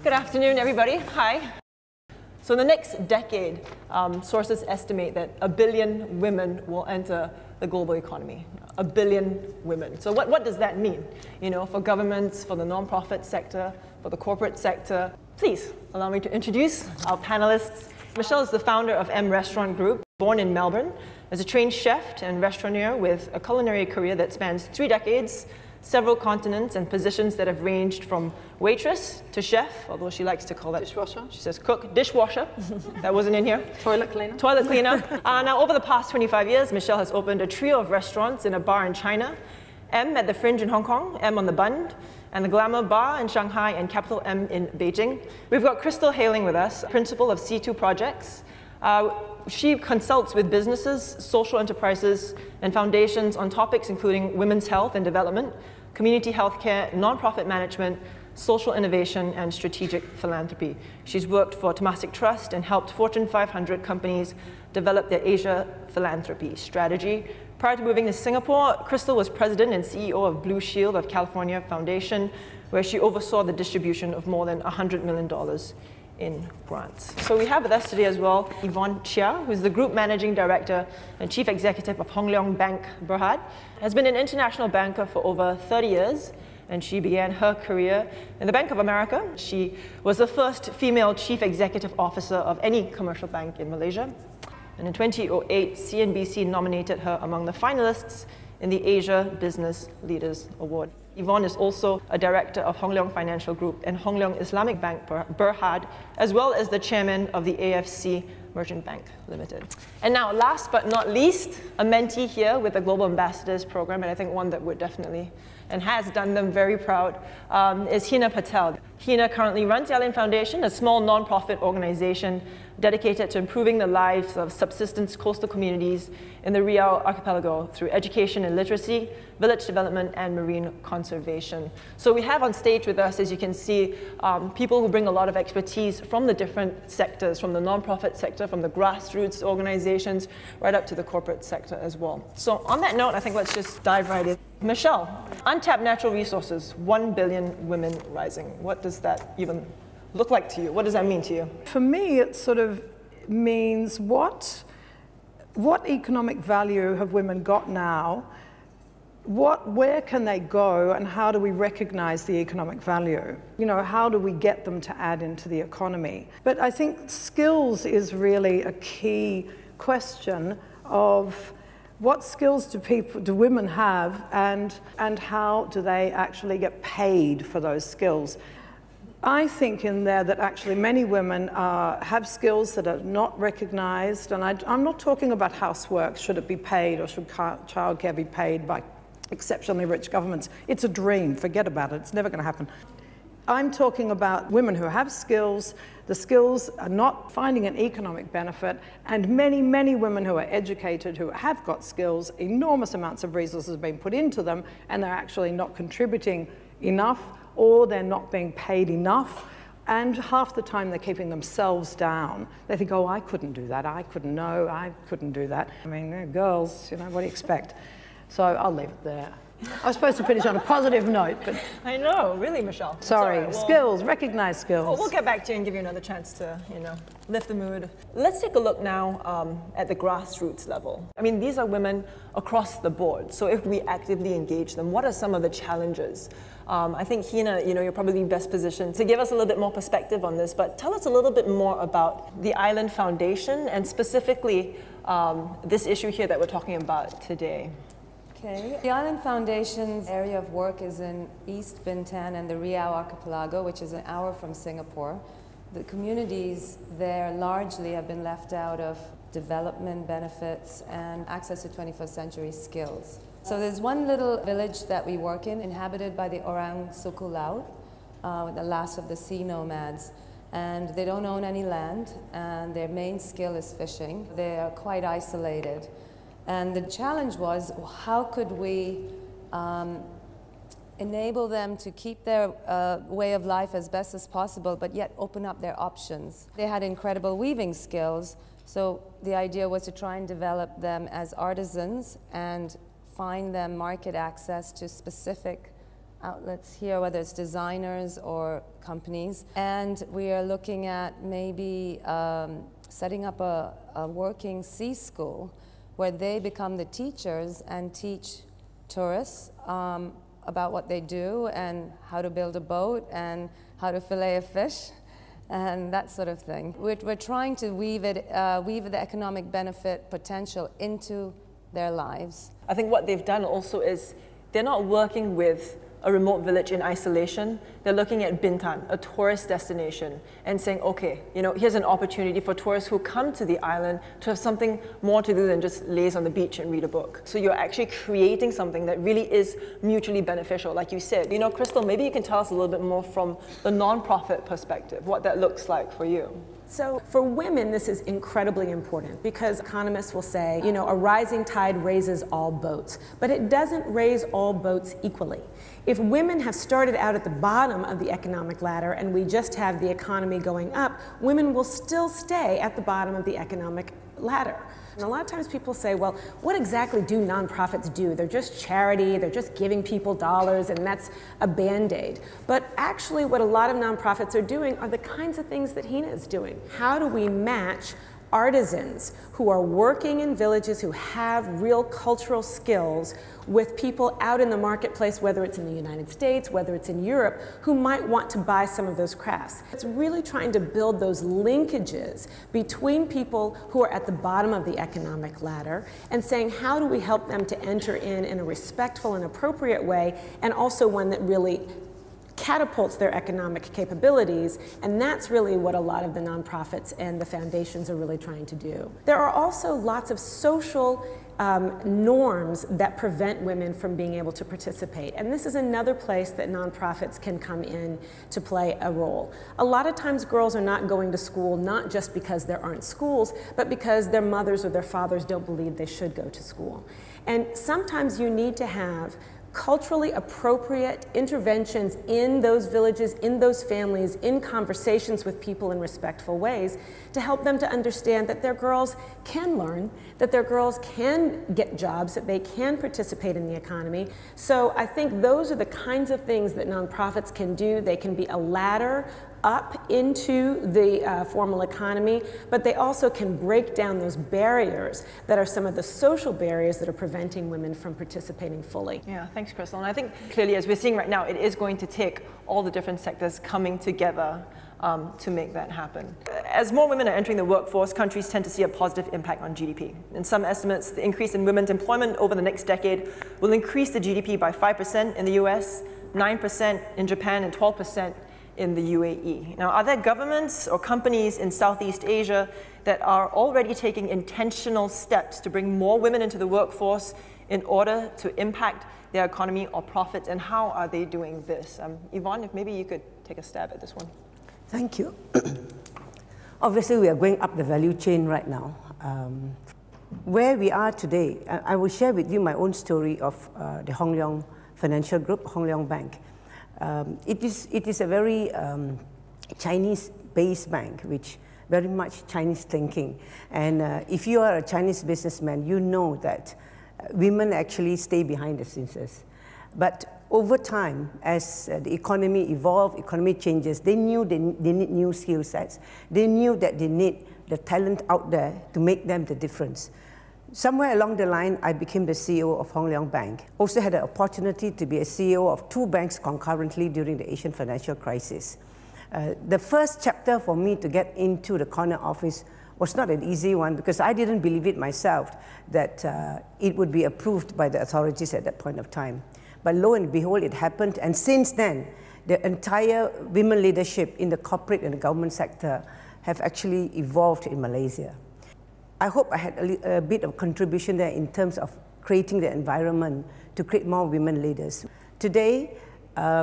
Good afternoon, everybody. Hi. So in the next decade, sources estimate that 1 billion women will enter the global economy. 1 billion women. So what does that mean? You know, for governments, for the non-profit sector, for the corporate sector. Please allow me to introduce our panelists. Michelle is the founder of M Restaurant Group, born in Melbourne, as a trained chef and restaurateur with a culinary career that spans 3 decades, several continents, and positions that have ranged from waitress to chef, although she likes to call that dishwasher. She says cook, dishwasher. That wasn't in here. Toilet cleaner. Toilet cleaner. Now, over the past 25 years, Michelle has opened a trio of restaurants in a bar in China, M at the Fringe in Hong Kong, M on the Bund, and the Glamour Bar in Shanghai, and Capital M in Beijing. We've got Crystal Hayling with us, principal of C2 Projects. She consults with businesses, social enterprises, and foundations on topics including women's health and development, community healthcare, nonprofit management, social innovation, and strategic philanthropy. She's worked for Temasek Trust and helped Fortune 500 companies develop their Asia philanthropy strategy. Prior to moving to Singapore, Crystal was president and CEO of Blue Shield of California Foundation, where she oversaw the distribution of more than $100 million in grants. So we have with us today as well Yvonne Chow, who's the Group Managing Director and Chief Executive of Hong Leong Bank Berhad, has been an international banker for over 30 years, and she began her career in the Bank of America. She was the first female Chief Executive Officer of any commercial bank in Malaysia. And in 2008, CNBC nominated her among the finalists in the Asia Business Leaders Award. Yvonne is also a director of Hong Leong Financial Group and Hong Leong Islamic Bank Berhad, as well as the chairman of the AFC Merchant Bank Limited. And now, last but not least, a mentee here with the Global Ambassadors Program, and I think one that would definitely and has done them very proud, is Hina Patel. Hina currently runs the Island Foundation, a small non-profit organization dedicated to improving the lives of subsistence coastal communities in the Riau Archipelago through education and literacy, village development, and marine conservation. So we have on stage with us, as you can see, people who bring a lot of expertise from the different sectors, from the non-profit sector, from the grassroots organizations, right up to the corporate sector as well. So on that note, I think let's just dive right in. Michelle, untapped natural resources, 1 billion women rising. What does that even look like to you? What does that mean to you? For me, it sort of means what economic value have women got now? Where can they go, and how do we recognize the economic value? You know, how do we get them to add into the economy? But I think skills is really a key question of what skills do women have, and how do they actually get paid for those skills? I think in there that actually many women have skills that are not recognized, and I'm not talking about housework, should it be paid, or should childcare be paid by exceptionally rich governments. It's a dream, forget about it, it's never going to happen. I'm talking about women who have skills, the skills are not finding an economic benefit, and many, many women who are educated, who have got skills, enormous amounts of resources have been put into them, and they're actually not contributing enough, or they're not being paid enough, and half the time they're keeping themselves down. They think, oh, I couldn't do that, I couldn't do that. I mean, they're girls, you know, what do you expect? So I'll leave it there. I was supposed to finish on a positive note, but... I know, really, Michelle. Sorry, right. Skills, recognize skills. We'll get back to you and give you another chance to, you know, lift the mood. Let's take a look now at the grassroots level. I mean, these are women across the board. So if we actively engage them, what are some of the challenges? I think, Hina, you know, you're probably best positioned to give us a little bit more perspective on this, but tell us a little bit more about the Island Foundation and specifically this issue here that we're talking about today. Okay. The Island Foundation's area of work is in East Bintan and the Riau Archipelago, which is an hour from Singapore. The communities there largely have been left out of development benefits and access to 21st century skills. So there's one little village that we work in, inhabited by the Orang Suku Laut, the last of the sea nomads. And they don't own any land, and their main skill is fishing. They are quite isolated. And the challenge was, how could we enable them to keep their way of life as best as possible, but yet open up their options? They had incredible weaving skills, so the idea was to try and develop them as artisans and find them market access to specific outlets here, whether it's designers or companies. And we are looking at maybe setting up a working sea school where they become the teachers and teach tourists about what they do and how to build a boat and how to fillet a fish and that sort of thing. We're trying to weave the economic benefit potential into their lives. I think what they've done also is they're not working with a remote village in isolation. They're looking at Bintan, a tourist destination, and saying, okay, you know, here's an opportunity for tourists who come to the island to have something more to do than just laze on the beach and read a book. So you're actually creating something that really is mutually beneficial, like you said. You know, Crystal, maybe you can tell us a little bit more from the non-profit perspective, what that looks like for you. So for women, this is incredibly important because economists will say, you know, a rising tide raises all boats, but it doesn't raise all boats equally. If women have started out at the bottom of the economic ladder and we just have the economy going up, women will still stay at the bottom of the economic ladder. And a lot of times people say, well, what exactly do nonprofits do? They're just charity, they're just giving people dollars, and that's a Band-Aid. But actually what a lot of nonprofits are doing are the kinds of things that Hina is doing. How do we match artisans who are working in villages who have real cultural skills with people out in the marketplace, whether it's in the United States, whether it's in Europe, who might want to buy some of those crafts. It's really trying to build those linkages between people who are at the bottom of the economic ladder and saying, how do we help them to enter in a respectful and appropriate way, and also one that really catapults their economic capabilities, and that's really what a lot of the nonprofits and the foundations are really trying to do. There are also lots of social norms that prevent women from being able to participate, and this is another place that nonprofits can come in to play a role. A lot of times girls are not going to school not just because there aren't schools, but because their mothers or their fathers don't believe they should go to school. And sometimes you need to have culturally appropriate interventions in those villages, in those families, in conversations with people in respectful ways to help them to understand that their girls can learn, that their girls can get jobs, that they can participate in the economy. So I think those are the kinds of things that nonprofits can do. They can be a ladder up into the formal economy, but they also can break down those barriers that are some of the social barriers that are preventing women from participating fully. Yeah, thanks, Crystal. And I think clearly, as we're seeing right now, it is going to take all the different sectors coming together to make that happen. As more women are entering the workforce, countries tend to see a positive impact on GDP. In some estimates, the increase in women's employment over the next decade will increase the GDP by 5% in the US, 9% in Japan, and 12% in the UAE. Now, are there governments or companies in Southeast Asia that are already taking intentional steps to bring more women into the workforce in order to impact their economy or profits, and how are they doing this? Yvonne, if maybe you could take a stab at this one. Thank you. Obviously, we are going up the value chain right now. Where we are today, I will share with you my own story of the Hong Leong Financial Group, Hong Leong Bank. It is a very Chinese-based bank, which very much Chinese thinking. And if you are a Chinese businessman, you know that women actually stay behind the scenes. But over time, as the economy evolved, economy changes, they knew they need new skill sets. They knew that they need the talent out there to make them the difference. Somewhere along the line, I became the CEO of Hong Leong Bank. Also had the opportunity to be a CEO of 2 banks concurrently during the Asian financial crisis. The first chapter for me to get into the corner office was not an easy one because I didn't believe it myself that it would be approved by the authorities at that point of time. But lo and behold, it happened, and since then, the entire women leadership in the corporate and the government sector have actually evolved in Malaysia. I hope I had a bit of contribution there in terms of creating the environment to create more women leaders. Today,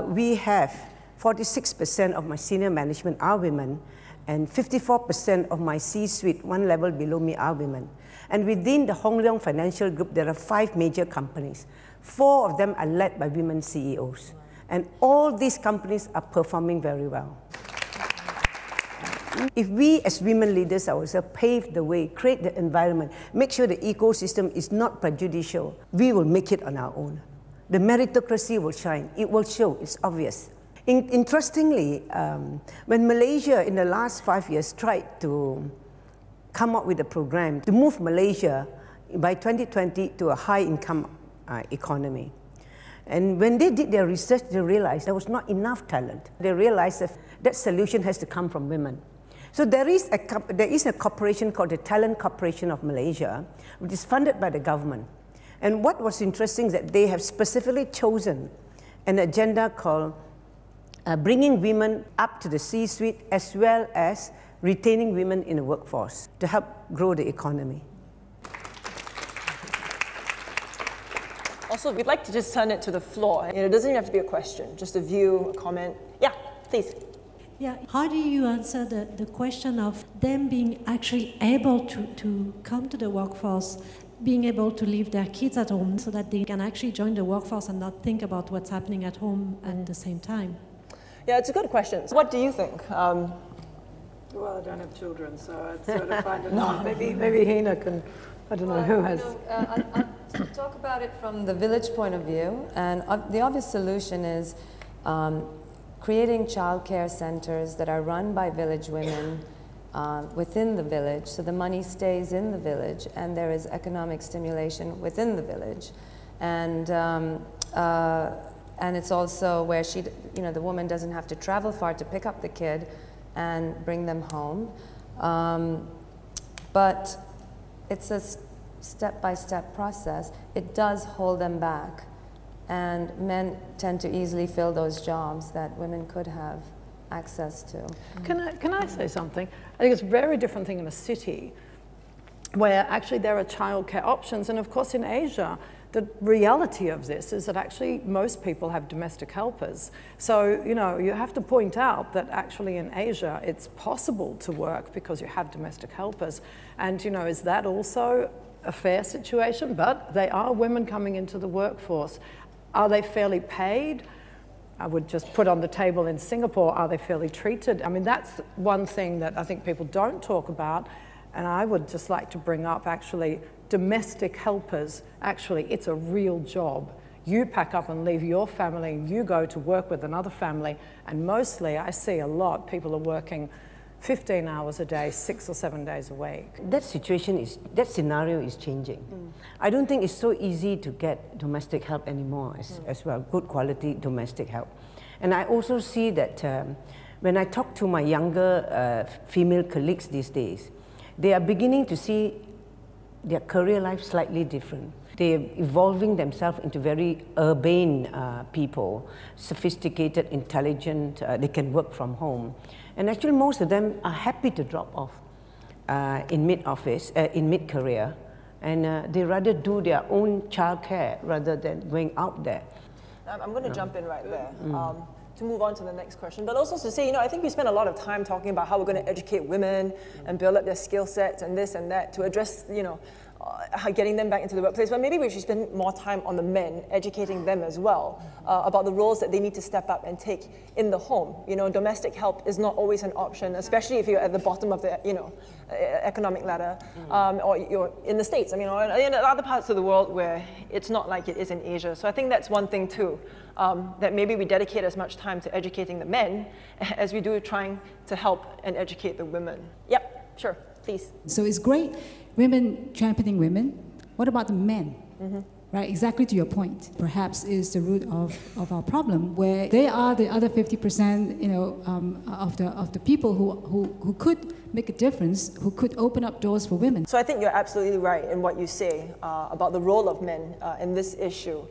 we have 46% of my senior management are women, and 54% of my C-suite, 1 level below me, are women. And within the Hong Leong Financial Group, there are 5 major companies. 4 of them are led by women CEOs. And all these companies are performing very well. If we as women leaders ourselves pave the way, create the environment, make sure the ecosystem is not prejudicial, we will make it on our own. the meritocracy will shine. It will show, it's obvious. Interestingly, when Malaysia in the last 5 years tried to come up with a program to move Malaysia by 2020 to a high-income economy. And when they did their research, they realized there was not enough talent. They realized that that solution has to come from women. So there is a corporation called the Talent Corporation of Malaysia, which is funded by the government. And what was interesting is that they have specifically chosen an agenda called bringing women up to the C-suite as well as retaining women in the workforce to help grow the economy. Also, we'd like to just turn it to the floor. It doesn't even have to be a question, just a view, a comment. Yeah, please. Yeah, how do you answer the question of them being actually able to come to the workforce, being able to leave their kids at home so that they can actually join the workforce and not think about what's happening at home at the same time? Yeah, it's a good question. So what do you think? Well, I don't have children, so I'd sort of find it hard. Maybe Hina can, I don't know who has. I'll talk about it from the village point of view, and the obvious solution is creating childcare centers that are run by village women within the village, so the money stays in the village and there is economic stimulation within the village. And it's also where the woman doesn't have to travel far to pick up the kid and bring them home. But it's a step-by-step process. It does hold them back. And men tend to easily fill those jobs that women could have access to. Can I say something? I think it's a very different thing in a city where actually there are childcare options. And of course in Asia, the reality of this is that actually most people have domestic helpers. So, you have to point out that actually in Asia, it's possible to work because you have domestic helpers. And, is that also a fair situation? But they are women coming into the workforce. Are they fairly paid? I would just put on the table in Singapore, are they fairly treated? I mean, that's one thing that I think people don't talk about. And I would just like to bring up actually domestic helpers. Actually, it's a real job. You pack up and leave your family and you go to work with another family. And mostly I see a lot, people are working 15 hours a day, 6 or 7 days a week. That scenario is changing. I don't think it's so easy to get domestic help anymore as well, good quality domestic help. And I also see that when I talk to my younger female colleagues these days, they are beginning to see their career life slightly different. They're evolving themselves into very urbane people, sophisticated, intelligent, they can work from home. And actually most of them are happy to drop off in mid-career, and they rather do their own childcare rather than going out there. I'm going to jump in right there. To move on to the next question, but also to say, I think we spend a lot of time talking about how we're going to educate women and build up their skill sets and this and that to address, getting them back into the workplace. But maybe we should spend more time on the men, educating them as well about the roles that they need to step up and take in the home. Domestic help is not always an option, especially if you're at the bottom of the, economic ladder, or you're in the States. I mean, or in other parts of the world where it's not like it is in Asia. So I think that's one thing too. That maybe we dedicate as much time to educating the men as we do trying to help and educate the women. Yep, sure, please. So it's great, women championing women. What about the men? Right, exactly to your point. Perhaps is the root of our problem, where they are the other 50%, of the people who could make a difference, who could open up doors for women. So I think you're absolutely right in what you say about the role of men in this issue.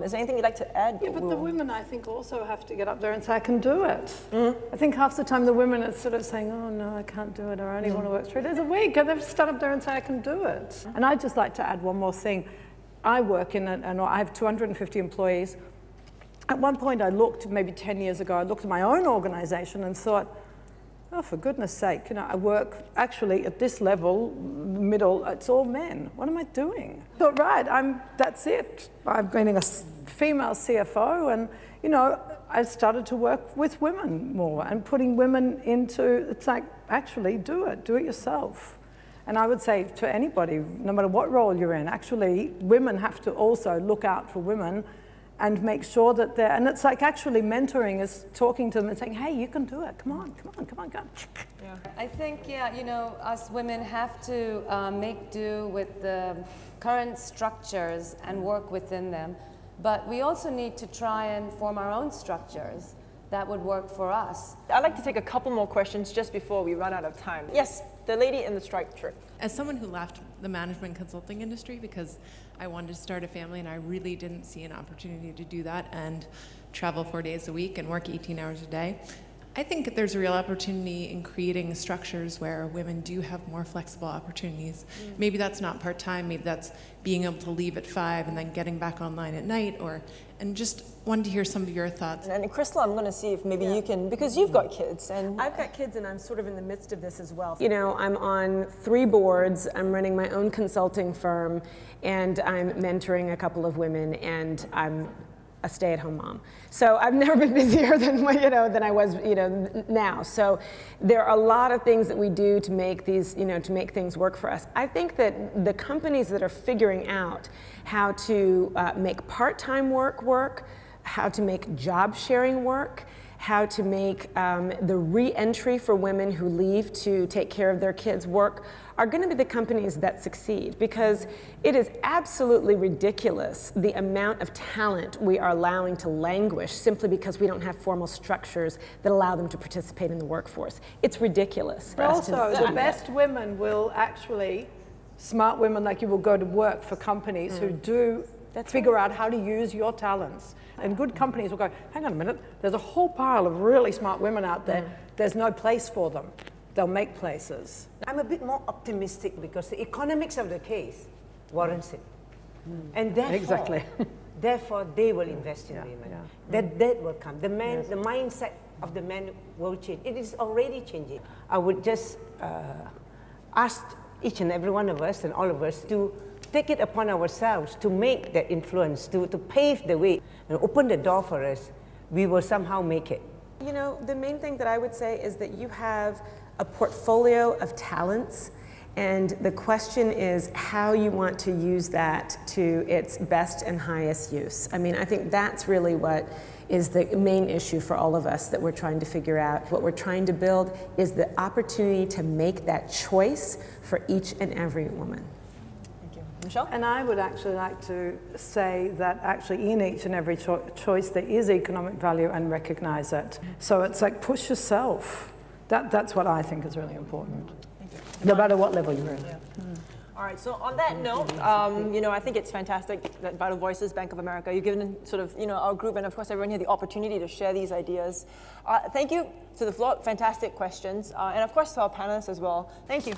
Is there anything you'd like to add? Yeah, but the women, I think, also have to get up there and say, I can do it. I think half the time the women are sort of saying, oh, no, I can't do it, or I only want to work 3 days a week. And they've stood up there and say, I can do it. And I'd just like to add one more thing. I work and I have 250 employees. At one point, I looked, maybe 10 years ago, I looked at my own organization and thought, oh, for goodness sake, I work actually at this level, middle, it's all men. What am I doing? I thought, right, that's it. I'm getting a female CFO, and, I started to work with women more and putting women into, it's like, actually do it yourself. And I would say to anybody, no matter what role you're in, actually, women have to also look out for women and make sure that they're, and it's like actually mentoring is talking to them and saying, hey, you can do it, come on, come on, come on, come on. Yeah. I think, yeah, you know, us women have to make do with the current structures and work within them, but we also need to try and form our own structures that would work for us. I'd like to take a couple more questions just before we run out of time. Yes, the lady in the striped shirt. As someone who left the management consulting industry because I wanted to start a family and I really didn't see an opportunity to do that and travel 4 days a week and work 18 hours a day, I think there's a real opportunity in creating structures where women do have more flexible opportunities. Maybe that's not part-time, maybe that's being able to leave at 5 and then getting back online at night, and just wanted to hear some of your thoughts. And Crystal, I'm going to see if maybe you can, because you've got kids. And I've got kids and I'm sort of in the midst of this as well. You know, I'm on 3 boards, I'm running my own consulting firm, and I'm mentoring a couple of women, and I'm a stay-at-home mom. So I've never been busier than, you know, than I was, you know, now. So there are a lot of things that we do to make these, you know, to make things work for us. I think that the companies that are figuring out how to make part-time work, how to make job sharing work, how to make the re-entry for women who leave to take care of their kids work, are going to be the companies that succeed, because it is absolutely ridiculous the amount of talent we are allowing to languish simply because we don't have formal structures that allow them to participate in the workforce. It's ridiculous. But also, the best women will actually, smart women like you will go to work for companies who do figure out how to use your talents. And good companies will go, hang on a minute, there's a whole pile of really smart women out there, there's no place for them. They'll make places. I'm a bit more optimistic because the economics of the case warrants it. And therefore, therefore they will invest in women. That will come. The man, the mindset of the men will change. It is already changing. I would just ask each and every one of us and all of us to take it upon ourselves to make that influence, to pave the way and open the door for us. We will somehow make it. You know, the main thing that I would say is that you have a portfolio of talents, and the question is how you want to use that to its best and highest use. I mean, I think that's really what is the main issue for all of us that we're trying to figure out. What we're trying to build is the opportunity to make that choice for each and every woman. Thank you. Michelle? And I would actually like to say that actually in each and every choice there is economic value, and recognize it. So it's like push yourself. That's what I think is really important, no matter what level you're in. All right, so on that note, you know, I think it's fantastic that Vital Voices, Bank of America, you've given sort of, you know, our group and of course everyone here the opportunity to share these ideas. Thank you to the floor, fantastic questions, and of course to our panelists as well. Thank you.